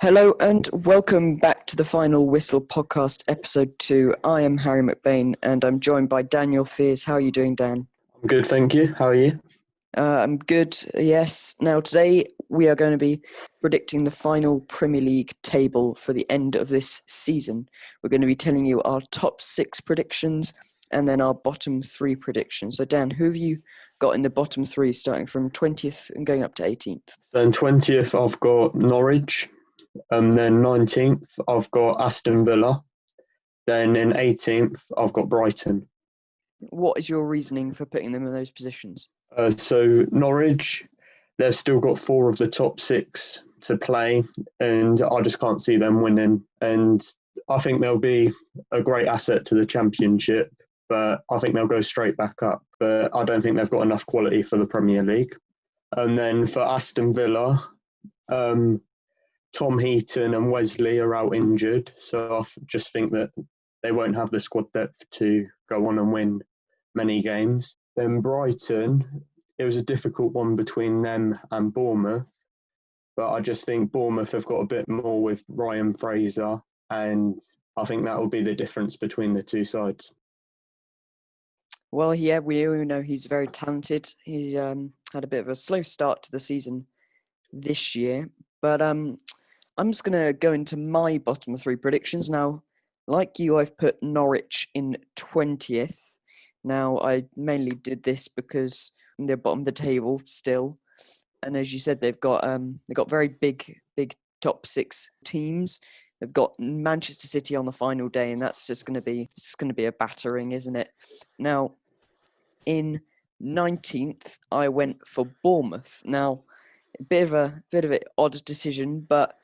Hello and welcome back to the Final Whistle podcast, episode 2. I am Harry McBain and I'm joined by Daniel Fears. How are you doing, Dan? I'm good, thank you. How are you? I'm good, yes. Now, today we are going to be predicting the final Premier League table for the end of this season. We're going to be telling you our top 6 predictions and then our bottom 3 predictions. So, Dan, who have you got in the bottom 3, starting from 20th and going up to 18th? So in 20th, I've got Norwich. Then 19th, I've got Aston Villa. Then in 18th, I've got Brighton. What is your reasoning for putting them in those positions? So Norwich, they've still got 4 of the top 6 to play, and I just can't see them winning. And I think they'll be a great asset to the Championship, but I think they'll go straight back up. But I don't think they've got enough quality for the Premier League. And then for Aston Villa, Tom Heaton and Wesley are out injured, so I just think that they won't have the squad depth to go on and win many games. Then Brighton, it was a difficult one between them and Bournemouth, but I just think Bournemouth have got a bit more with Ryan Fraser, and I think that will be the difference between the two sides. Well, yeah, we all know he's very talented. He had a bit of a slow start to the season this year, but I'm just going to go into my bottom 3 predictions. Now, like you, I've put Norwich in 20th. Now, I mainly did this because they're bottom of the table still. And as you said, they've got very big top 6 teams. They've got Manchester City on the final day, and that's just going to be a battering, isn't it? Now, in 19th, I went for Bournemouth. Now, a bit of an odd decision, but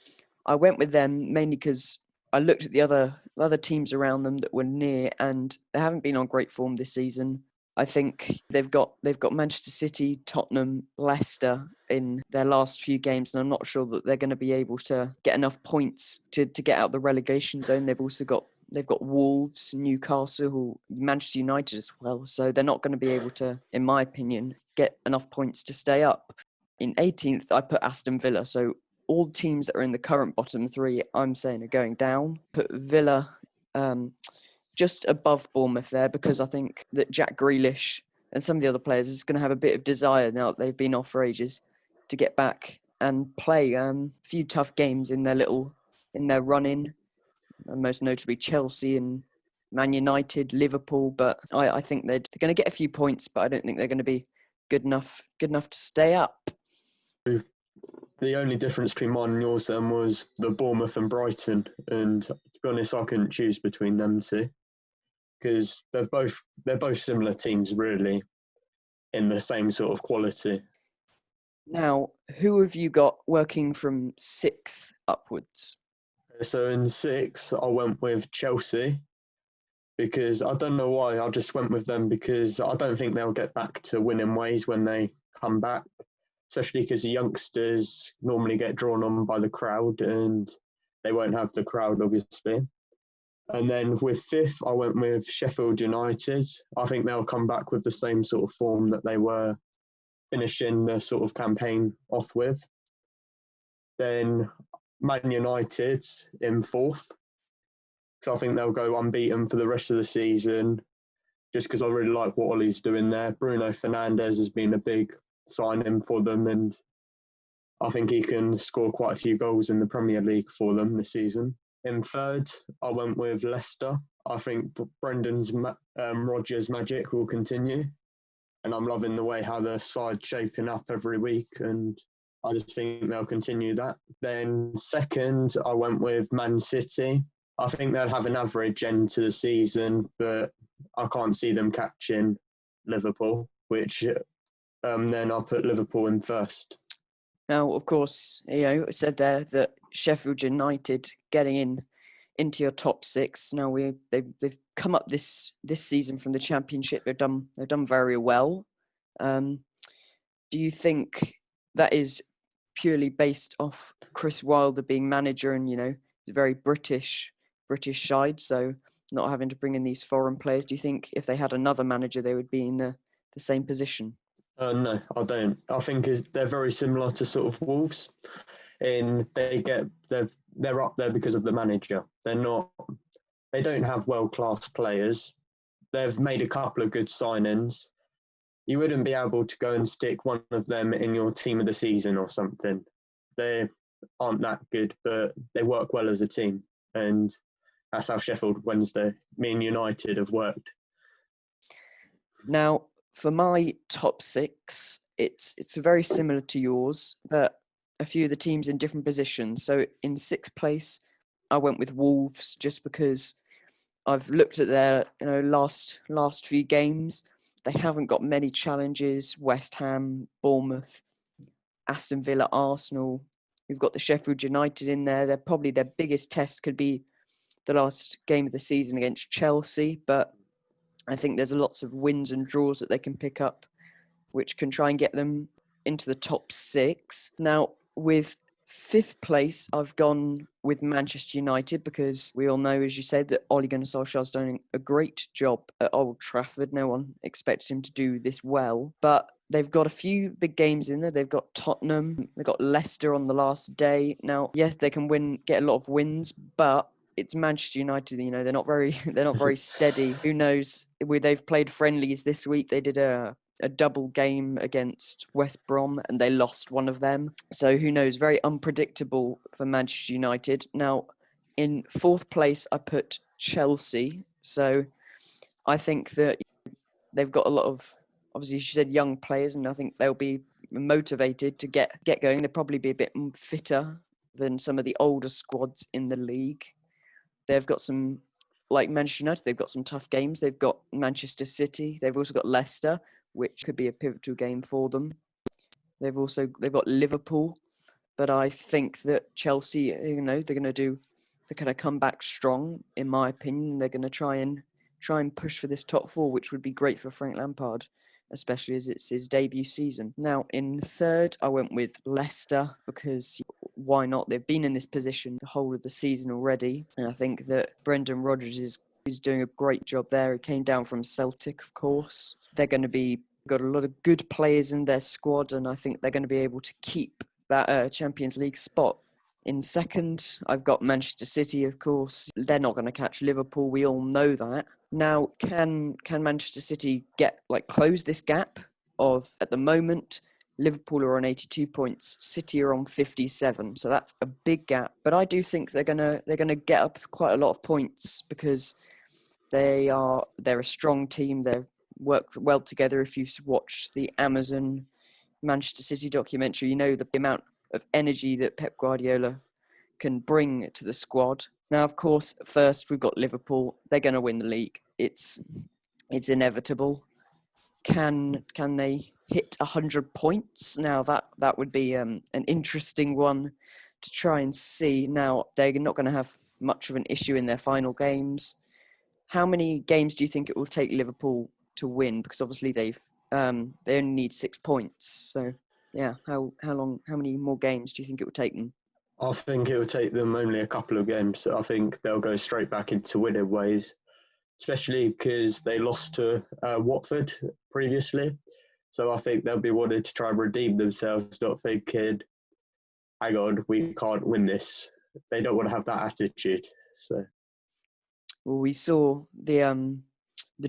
I went with them mainly because I looked at the other teams around them that were near, and they haven't been on great form this season. I think they've got Manchester City, Tottenham, Leicester in their last few games, and I'm not sure that they're going to be able to get enough points to get out the relegation zone. They've got Wolves, Newcastle, Manchester United as well, so they're not going to be able to, in my opinion, get enough points to stay up. In 18th, I put Aston Villa, so all teams that are in the current bottom 3, I'm saying, are going down. Put Villa just above Bournemouth there because I think that Jack Grealish and some of the other players is going to have a bit of desire now that they've been off for ages to get back and play a few tough games in their run-in, and most notably Chelsea and Man United, Liverpool. But I think they're going to get a few points, but I don't think they're going to be good enough to stay up. The only difference between mine and yours then was the Bournemouth and Brighton, and to be honest, I couldn't choose between them two because they're both similar teams really in the same sort of quality. Now, who have you got working from 6th upwards? So in 6, I went with Chelsea because I don't know why, I just went with them because I don't think they'll get back to winning ways when they come back, especially because the youngsters normally get drawn on by the crowd and they won't have the crowd, obviously. And then with 5th, I went with Sheffield United. I think they'll come back with the same sort of form that they were finishing the sort of campaign off with. Then Man United in 4th. So I think they'll go unbeaten for the rest of the season just because I really like what Ollie's doing there. Bruno Fernandes has been a big signing for them, and I think he can score quite a few goals in the Premier League for them this season. In 3rd, I went with Leicester. I think Brendan Rodgers' magic will continue, and I'm loving the way how the side's shaping up every week, and I just think they'll continue that. Then 2nd, I went with Man City. I think they'll have an average end to the season, but I can't see them catching Liverpool, which then I'll put Liverpool in 1st. Now, of course, it said there that Sheffield United getting into your top 6. Now they've come up this season from the Championship. They've done very well. Do you think that is purely based off Chris Wilder being manager and the very British side, so not having to bring in these foreign players? Do you think if they had another manager, they would be in the same position? No, I don't. I think they're very similar to sort of Wolves in they're up there because of the manager. They don't have world-class players. They've made a couple of good signings. You wouldn't be able to go and stick one of them in your team of the season or something. They aren't that good, but they work well as a team. And that's how Sheffield Wednesday, me and United have worked. Now, for my top six, it's very similar to yours, but a few of the teams in different positions. So in sixth place, I went with Wolves just because I've looked at their last few games. They haven't got many challenges. West Ham, Bournemouth, Aston Villa, Arsenal. We've got the Sheffield United in there. They're probably their biggest test could be the last game of the season against Chelsea, but I think there's lots of wins and draws that they can pick up, which can try and get them into the top six. Now, with fifth place, I've gone with Manchester United because we all know, as you said, that Ole Gunnar Solskjaer's doing a great job at Old Trafford. No one expects him to do this well, but they've got a few big games in there. They've got Tottenham, they've got Leicester on the last day. Now, yes, they can get a lot of wins, but it's Manchester United. They're not very steady. Who knows? They've played friendlies this week. They did a double game against West Brom and they lost one of them. So who knows? Very unpredictable for Manchester United. Now, in fourth place, I put Chelsea. So I think that they've got a lot of, obviously, she said young players, and I think they'll be motivated to get going. They'll probably be a bit fitter than some of the older squads in the league. They've got some, like Manchester United, they've got some tough games. They've got Manchester City. They've also got Leicester, which could be a pivotal game for them. They've got Liverpool, but I think that Chelsea, they're going to come back strong. In my opinion, they're going to try and push for this top four, which would be great for Frank Lampard, especially as it's his debut season. Now, in third, I went with Leicester because why not? They've been in this position the whole of the season already, and I think that Brendan Rodgers is doing a great job there. He came down from Celtic, of course. They're going to be got a lot of good players in their squad, and I think they're going to be able to keep that Champions League spot. In second, I've got Manchester City, of course. They're not going to catch Liverpool. We all know that. Now, can Manchester City close this gap of, at the moment, Liverpool are on 82 points, City are on 57. So that's a big gap. But I do think they're gonna get up quite a lot of points because they're a strong team. They've worked well together. If you've watched the Amazon Manchester City documentary, you know the amount of energy that Pep Guardiola can bring to the squad. Now, of course, first we've got Liverpool. They're going to win the league. It's inevitable. Can they hit 100 points? Now, that would be an interesting one to try and see. Now, they're not going to have much of an issue in their final games. How many games do you think it will take Liverpool to win? Because obviously they only need 6 points. So yeah, how many more games do you think it would take them? I think it will take them only a couple of games. I think they'll go straight back into winning ways, especially because they lost to Watford previously. So I think they'll be wanting to try and redeem themselves, not thinking, hang on, we can't win this. They don't want to have that attitude. So, well, we saw the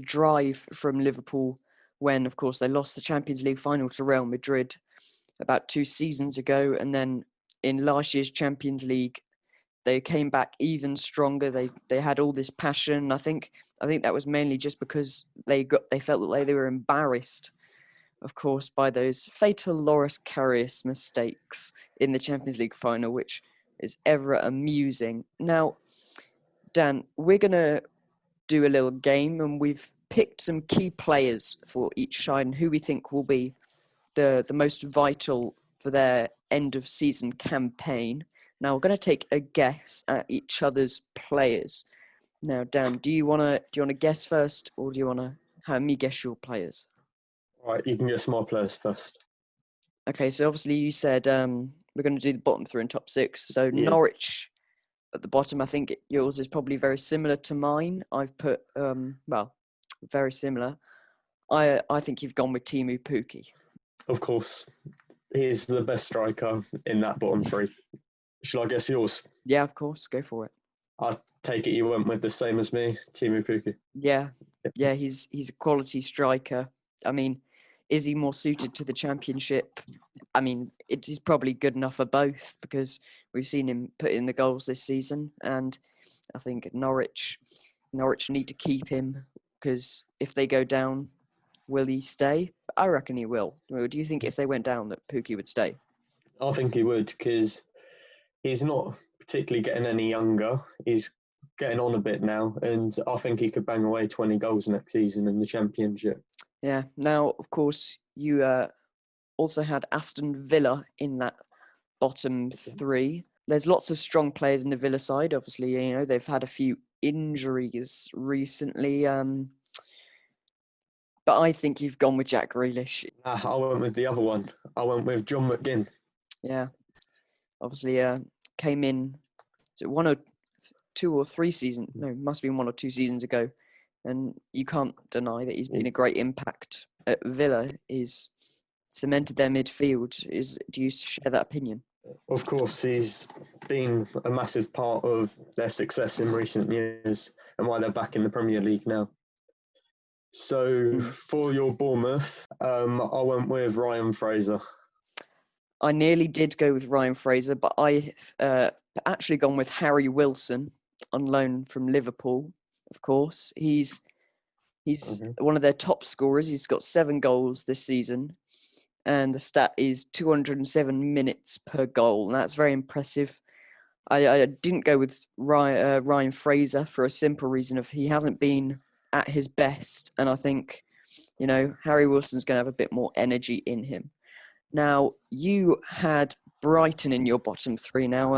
drive from Liverpool when, of course, they lost the Champions League final to Real Madrid about 2 seasons ago, and then in last year's Champions League, they came back even stronger. They had all this passion. I think that was mainly just because they felt that they were embarrassed, of course, by those fatal Loris Karius mistakes in the Champions League final, which is ever amusing. Now, Dan, we're gonna do a little game, and we've picked some key players for each side and who we think will be the most vital for their end of season campaign. Now we're going to take a guess at each other's players. Now, Dan, do you want to guess first, or do you want to have me guess your players? all right, you can guess my players first. Okay, so obviously you said we're going to do the bottom three and top six. So Yeah. Norwich at the bottom. I think yours is probably very similar to mine. I've put very similar. I think you've gone with Timu Pukki. Of course, he's the best striker in that bottom three. Shall I guess yours? Yeah, of course, go for it. I take it you went with the same as me, Timu Puki. Yeah, yeah, he's a quality striker. I mean, is he more suited to the Championship? I mean, it is probably good enough for both because we've seen him put in the goals this season, and I think Norwich need to keep him because if they go down, will he stay? I reckon he will. Do you think if they went down that Pookie would stay? I think he would because he's not particularly getting any younger. He's getting on a bit now, and I think he could bang away 20 goals next season in the Championship. Yeah. Now, of course, you also had Aston Villa in that bottom three. There's lots of strong players in the Villa side. Obviously, they've had a few injuries recently. But I think you've gone with Jack Grealish. I went with the other one. I went with John McGinn. Yeah. Obviously, came in 1 or 2 seasons ago, and you can't deny that he's been a great impact at Villa. He's cemented their midfield. Do you share that opinion? Of course, he's been a massive part of their success in recent years and why they're back in the Premier League now. So for your Bournemouth, I went with Ryan Fraser. I nearly did go with Ryan Fraser, but I actually gone with Harry Wilson on loan from Liverpool. Of course, he's one of their top scorers. He's got 7 goals this season, and the stat is 207 minutes per goal, and that's very impressive. I didn't go with Ryan Fraser for a simple reason of he hasn't been at his best, and I think Harry Wilson's going to have a bit more energy in him. Now, you had Brighton in your bottom three. Now,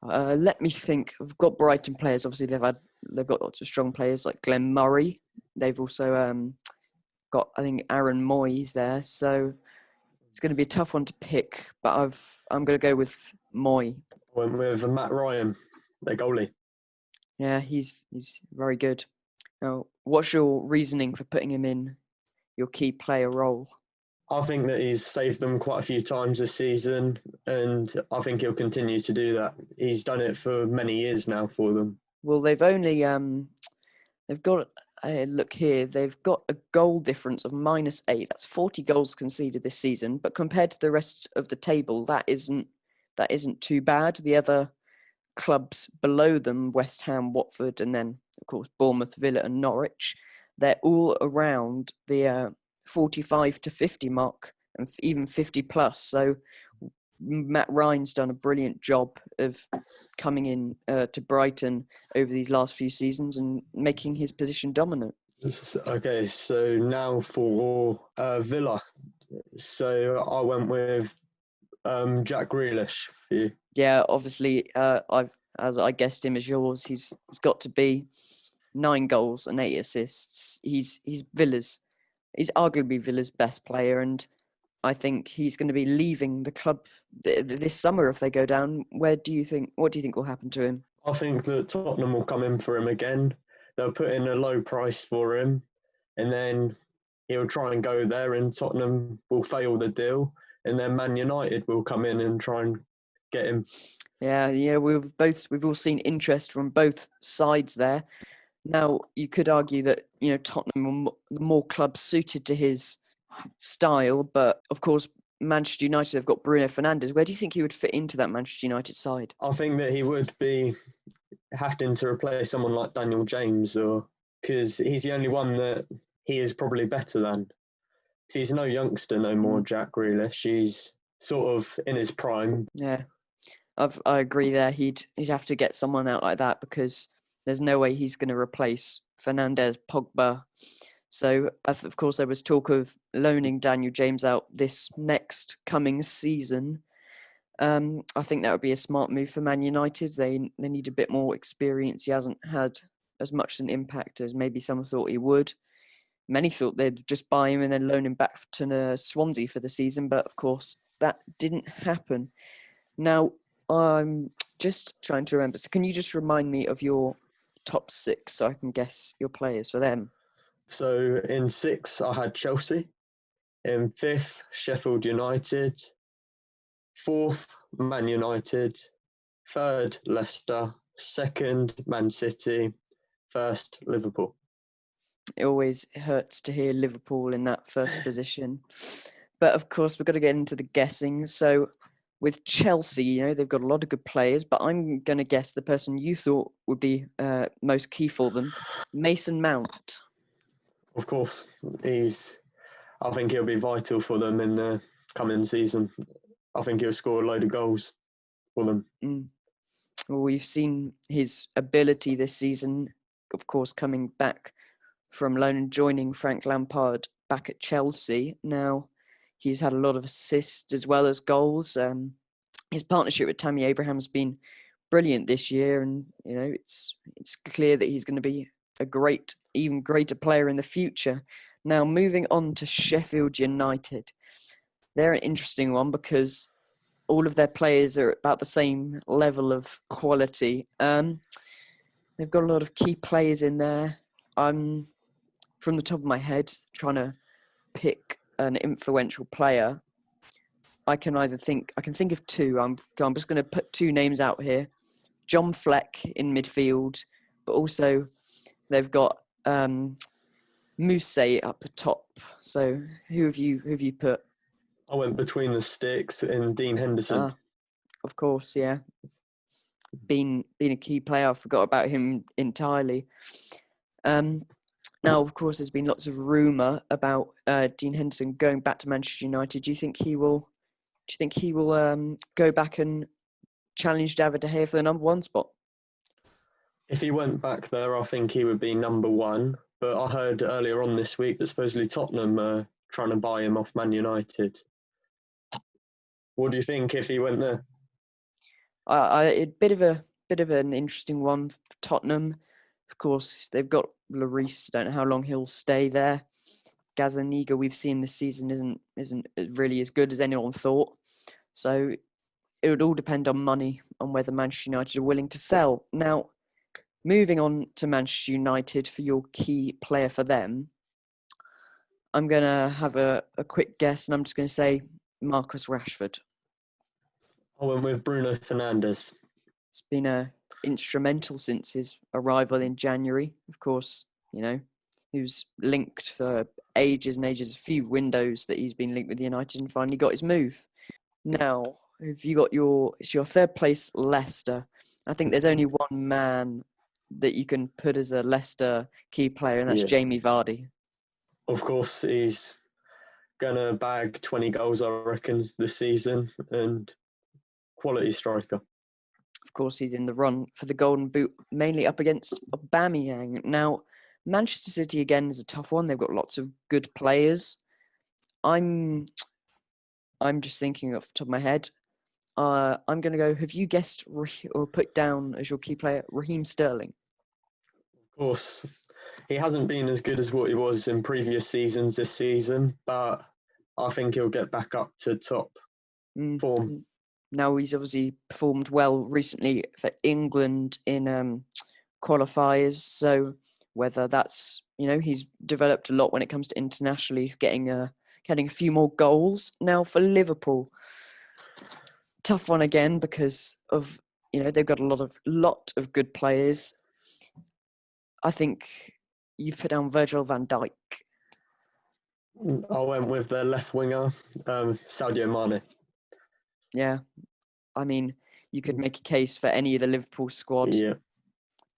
let me think. I've got Brighton players. Obviously, they've got lots of strong players like Glenn Murray. They've also got, I think, Aaron Moyes there. So it's going to be a tough one to pick. But I'm going to go with Moy. Went with Matt Ryan, their goalie. Yeah, he's very good. Now, what's your reasoning for putting him in your key player role? I think that he's saved them quite a few times this season, and I think he'll continue to do that. He's done it for many years now for them. Well, they've only they've got look here. They've got a goal difference of -8. That's 40 goals conceded this season, but compared to the rest of the table, that isn't too bad. The other clubs below them, West Ham, Watford, and then of course Bournemouth, Villa, and Norwich, they're all around the 45 to 50 mark, and even 50 plus. So Matt Ryan's done a brilliant job of coming in to Brighton over these last few seasons and making his position dominant. Okay, so now for Villa. So I went with Jack Grealish for you. Yeah, obviously, as I guessed him as yours. He's got to be 9 goals and 8 assists. He's arguably Villa's best player, and I think he's going to be leaving the club this summer if they go down. What do you think will happen to him? I think that Tottenham will come in for him again. They'll put in a low price for him, and then he'll try and go there, and Tottenham will fail the deal, and then Man United will come in and try and get him. Yeah, we've all seen interest from both sides there. Now, you could argue that Tottenham are more clubs suited to his style, but of course Manchester United have got Bruno Fernandes. Where do you think he would fit into that Manchester United side? I think that he would be having to replace someone like Daniel James, or because he's the only one that he is probably better than. He's no youngster no more, Jack Grealish. He's sort of in his prime. Yeah, I agree there. He'd have to get someone out like that because there's no way he's going to replace Fernandes, Pogba. So, of course, there was talk of loaning Daniel James out this next coming season. I think that would be a smart move for Man United. They need a bit more experience. He hasn't had as much an impact as maybe some thought he would. Many thought they'd just buy him and then loan him back to Swansea for the season, but of course that didn't happen. Now, I'm just trying to remember. So can you just remind me of your top 6 so I can guess your players for them? So in 6, I had Chelsea. In 5th, Sheffield United. Fourth, Man United. Third, Leicester. Second, Man City. First, Liverpool. It always hurts to hear Liverpool in that first position. But of course, we've got to get into the guessing. So with Chelsea, they've got a lot of good players, but I'm going to guess the person you thought would be most key for them, Mason Mount. Of course, I think he'll be vital for them in the coming season. I think he'll score a load of goals for them. Well, we've seen his ability this season, of course, coming back from loan and joining Frank Lampard back at Chelsea. Now, he's had a lot of assists as well as goals. His partnership with Tammy Abraham's been brilliant this year, and it's clear that he's going to be a even greater player in the future. Now, moving on to Sheffield United, they're an interesting one because all of their players are about the same level of quality. They've got a lot of key players in there. I'm, from the top of my head, trying to pick an influential player. I can think of two. I'm just going to put two names out here. John Fleck in midfield, but also they've got Mousse up the top. So who have you put? I went between the sticks and Dean Henderson. Of course, yeah. Been a key player. I forgot about him entirely. Now, of course, there's been lots of rumour about Dean Henderson going back to Manchester United. Do you think he will go back and challenge David De Gea for the number one spot? If he went back there, I think he would be number one. But I heard earlier on this week that supposedly Tottenham are trying to buy him off Man United. What do you think if he went there? A bit of an interesting one for Tottenham. Of course, they've got Lloris. Don't know how long he'll stay there. Gazzaniga, we've seen this season isn't really as good as anyone thought. So it would all depend on money, on whether Manchester United are willing to sell. Now, moving on to Manchester United for your key player for them, I'm going to have a quick guess, and I'm just going to say Marcus Rashford. I went with Bruno Fernandes. It's been instrumental since his arrival in January. Of course, he was linked for ages and ages, a few windows that he's been linked with United and finally got his move. Now, have you got it's your third place, Leicester. I think there's only one man that you can put as a Leicester key player, and that's Jamie Vardy. Of course, he's going to bag 20 goals, I reckon, this season, and quality striker. Of course, he's in the run for the Golden Boot, mainly up against Aubameyang. Now, Manchester City, again, is a tough one. They've got lots of good players. I'm just thinking off the top of my head. I'm going to go, have you guessed or put down as your key player, Raheem Sterling? Of course. He hasn't been as good as what he was in previous seasons this season, but I think he'll get back up to top form. Now, he's obviously performed well recently for England in qualifiers. So whether that's, he's developed a lot when it comes to internationally, getting a few more goals. Now for Liverpool, tough one again because of, they've got a lot of good players. I think you've put down Virgil van Dijk. I went with their left winger, Sadio Mane. Yeah, I mean, you could make a case for any of the Liverpool squad. Yeah.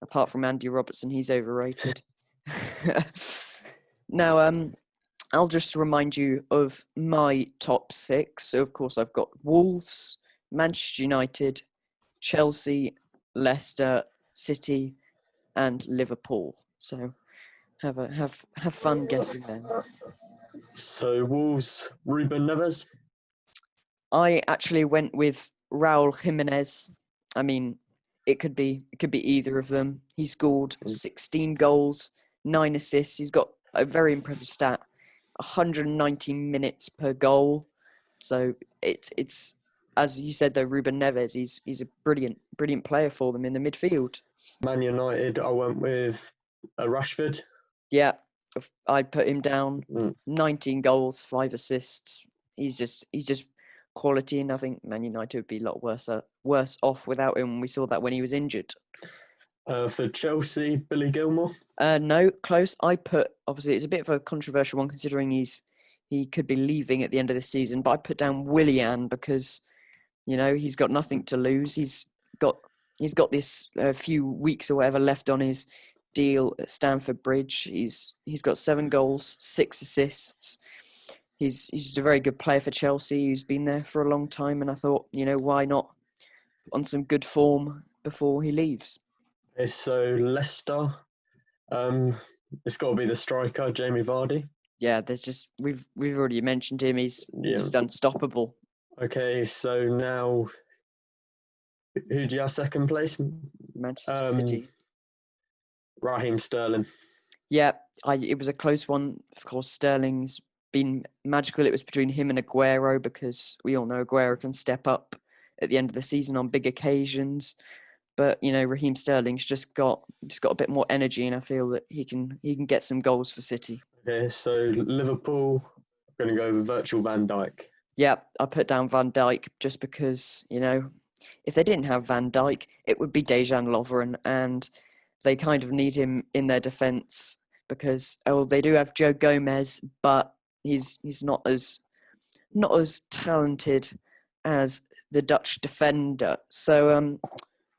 Apart from Andy Robertson, he's overrated. Now, I'll just remind you of my top six. So, of course, I've got Wolves, Manchester United, Chelsea, Leicester, City, and Liverpool. So, have fun guessing them. So, Wolves, Ruben Neves? I actually went with Raul Jimenez. I mean, it could be either of them. He scored 16 goals, 9 assists. He's got a very impressive stat, 190 minutes per goal. So it's as you said though, Ruben Neves. He's a brilliant player for them in the midfield. Man United, I went with Rashford. Yeah, I put him down. 19 goals, 5 assists. He's just quality, and I think Man United would be a lot worse off without him. We saw that when he was injured. For Chelsea, Billy Gilmore. No, close. I put, obviously it's a bit of a controversial one considering he could be leaving at the end of the season, but I put down Willian because, he's got nothing to lose. He's got this few weeks or whatever left on his deal at Stamford Bridge. He's got 7 goals, 6 assists. He's just a very good player for Chelsea who's been there for a long time, and I thought, why not on some good form before he leaves? Okay, so Leicester, it's got to be the striker, Jamie Vardy. Yeah, there's just we've already mentioned him. He's just unstoppable. Okay, so now who do you have second place? Manchester City. Raheem Sterling. Yeah, it was a close one. Of course, Sterling's been magical. It was between him and Aguero because we all know Aguero can step up at the end of the season on big occasions. But Raheem Sterling's just got a bit more energy, and I feel that he can get some goals for City. Okay, so Liverpool, I'm going to go with Virgil van Dijk. Yeah, I put down Van Dijk just because if they didn't have Van Dijk, it would be Dejan Lovren, and they kind of need him in their defence because they do have Joe Gomez, but he's not as talented as the Dutch defender. So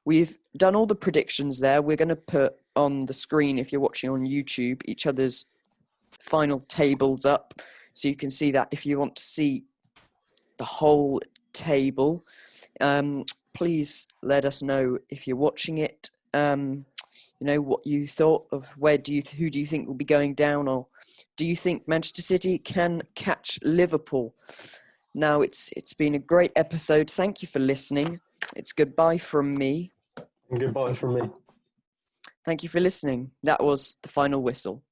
we've done all the predictions there. We're going to put on the screen, if you're watching on YouTube, each other's final tables up, so you can see that if you want to see the whole table. Please let us know if you're watching it. What you thought of who do you think will be going down, or do you think Manchester City can catch Liverpool? Now it's been a great episode. Thank you for listening. It's goodbye from me. And goodbye from me. Thank you for listening. That was the final whistle.